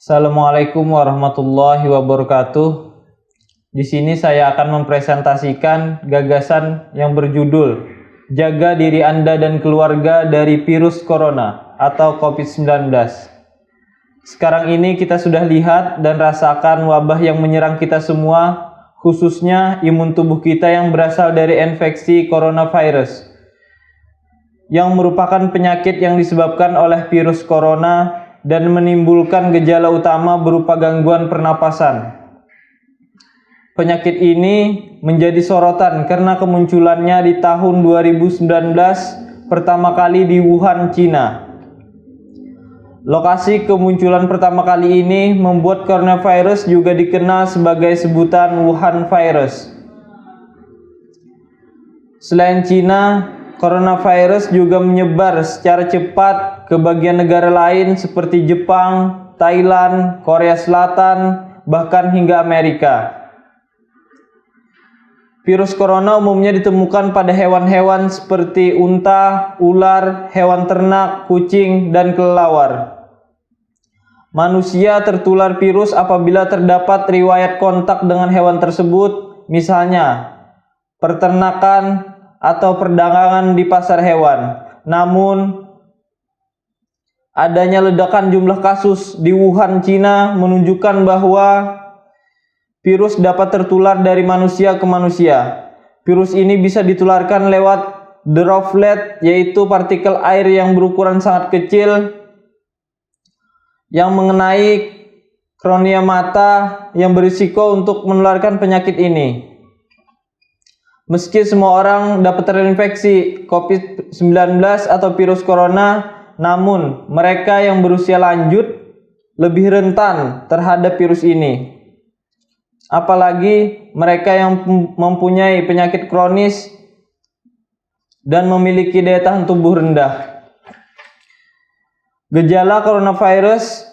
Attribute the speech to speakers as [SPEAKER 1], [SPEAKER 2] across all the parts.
[SPEAKER 1] Assalamualaikum warahmatullahi wabarakatuh. Di sini saya akan mempresentasikan gagasan yang berjudul Jaga diri Anda dan keluarga dari virus corona atau COVID-19. Sekarang ini kita sudah lihat dan rasakan wabah yang menyerang kita semua, khususnya imun tubuh kita yang berasal dari infeksi coronavirus, yang merupakan penyakit yang disebabkan oleh virus corona dan menimbulkan gejala utama berupa gangguan pernapasan. Penyakit ini menjadi sorotan karena kemunculannya di tahun 2019 pertama kali di Wuhan, Cina. Lokasi kemunculan pertama kali ini membuat coronavirus juga dikenal sebagai sebutan Wuhan virus. Selain Cina, coronavirus juga menyebar secara cepat ke bagian negara lain seperti Jepang, Thailand, Korea Selatan, bahkan hingga Amerika. Virus corona umumnya ditemukan pada hewan-hewan seperti unta, ular, hewan ternak, kucing, dan kelelawar. Manusia tertular virus apabila terdapat riwayat kontak dengan hewan tersebut, misalnya peternakan atau perdagangan di pasar hewan. Namun, adanya ledakan jumlah kasus di Wuhan, Cina menunjukkan bahwa virus dapat tertular dari manusia ke manusia. Virus ini bisa ditularkan lewat droplet, yaitu partikel air yang berukuran sangat kecil yang mengenai kornea mata yang berisiko untuk menularkan penyakit ini. Meski semua orang dapat terinfeksi COVID-19 atau virus corona, namun mereka yang berusia lanjut lebih rentan terhadap virus ini. Apalagi mereka yang mempunyai penyakit kronis dan memiliki daya tahan tubuh rendah. Gejala coronavirus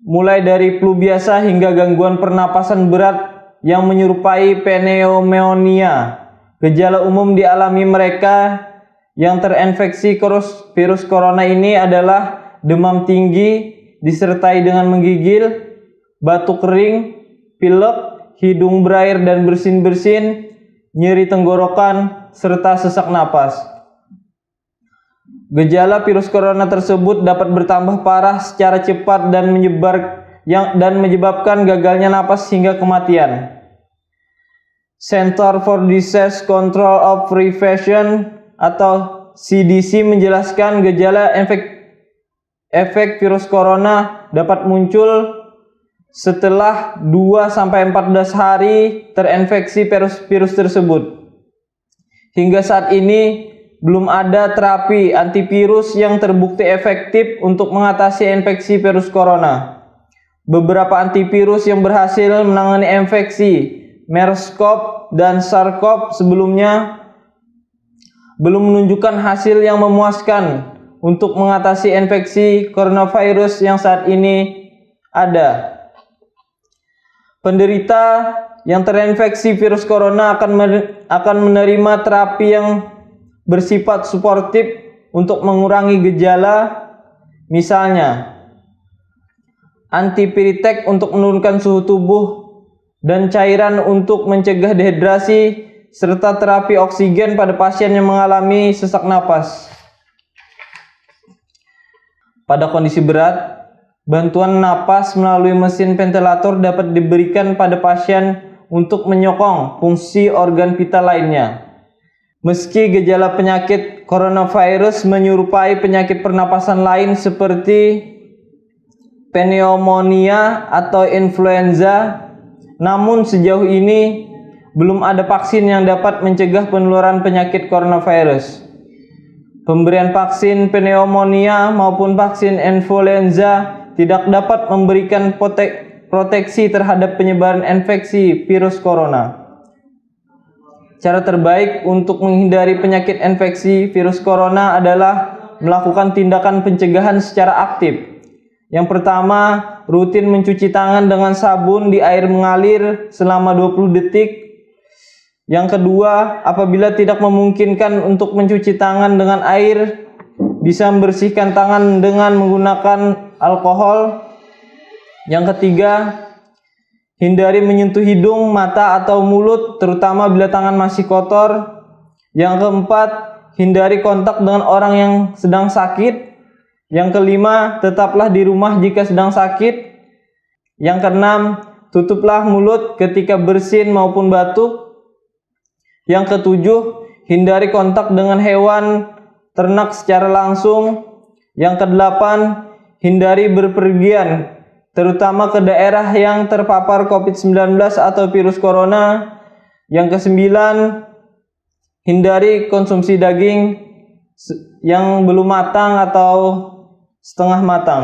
[SPEAKER 1] mulai dari flu biasa hingga gangguan pernapasan berat yang menyerupai pneumonia. Gejala umum dialami mereka yang terinfeksi virus corona ini adalah demam tinggi disertai dengan menggigil, batuk kering, pilek, hidung berair dan bersin-bersin, nyeri tenggorokan, serta sesak napas. Gejala virus corona tersebut dapat bertambah parah secara cepat dan menyebabkan gagalnya napas hingga kematian. Center for Disease Control of Prevention atau CDC menjelaskan gejala efek virus corona dapat muncul setelah 2-14 hari terinfeksi virus tersebut. Hingga saat ini belum ada terapi antivirus yang terbukti efektif untuk mengatasi infeksi virus corona. Beberapa antivirus yang berhasil menangani infeksi MERS-CoV dan SARS-CoV sebelumnya belum menunjukkan hasil yang memuaskan untuk mengatasi infeksi coronavirus yang saat ini ada. Penderita yang terinfeksi virus corona akan menerima terapi yang bersifat suportif untuk mengurangi gejala, misalnya antipiritek untuk menurunkan suhu tubuh dan cairan untuk mencegah dehidrasi, serta terapi oksigen pada pasien yang mengalami sesak napas. Pada kondisi berat, bantuan napas melalui mesin ventilator dapat diberikan pada pasien untuk menyokong fungsi organ vital lainnya. Meski gejala penyakit coronavirus menyerupai penyakit pernapasan lain seperti pneumonia atau influenza, namun sejauh ini belum ada vaksin yang dapat mencegah penularan penyakit coronavirus. Pemberian vaksin pneumonia maupun vaksin influenza tidak dapat memberikan proteksi terhadap penyebaran infeksi virus corona. Cara terbaik untuk menghindari penyakit infeksi virus corona adalah melakukan tindakan pencegahan secara aktif. Yang pertama, rutin mencuci tangan dengan sabun di air mengalir selama 20 detik. Yang kedua, apabila tidak memungkinkan untuk mencuci tangan dengan air, bisa membersihkan tangan dengan menggunakan alkohol. Yang ketiga, hindari menyentuh hidung, mata, atau mulut, terutama bila tangan masih kotor. Yang keempat, hindari kontak dengan orang yang sedang sakit. Yang kelima, tetaplah di rumah jika sedang sakit. Yang keenam, tutuplah mulut ketika bersin maupun batuk. Yang ketujuh, hindari kontak dengan hewan ternak secara langsung. Yang kedelapan, hindari berpergian, terutama ke daerah yang terpapar COVID-19 atau virus corona. Yang kesembilan, hindari konsumsi daging yang belum matang atau setengah matang.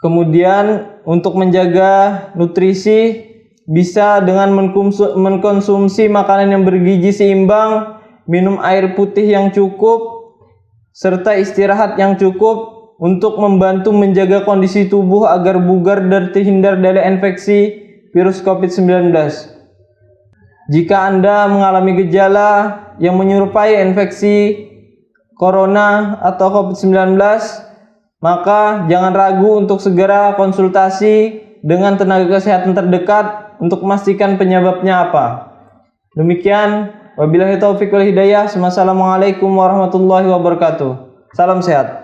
[SPEAKER 1] Kemudian untuk menjaga nutrisi bisa dengan mengkonsumsi makanan yang bergizi seimbang, minum air putih yang cukup, serta istirahat yang cukup untuk membantu menjaga kondisi tubuh agar bugar dan terhindar dari infeksi virus COVID-19. Jika Anda mengalami gejala yang menyerupai infeksi corona atau COVID-19, maka jangan ragu untuk segera konsultasi dengan tenaga kesehatan terdekat untuk memastikan penyebabnya apa. Demikian, wabillahi taufiq wal hidayah. Wassalamualaikum warahmatullahi wabarakatuh. Salam sehat.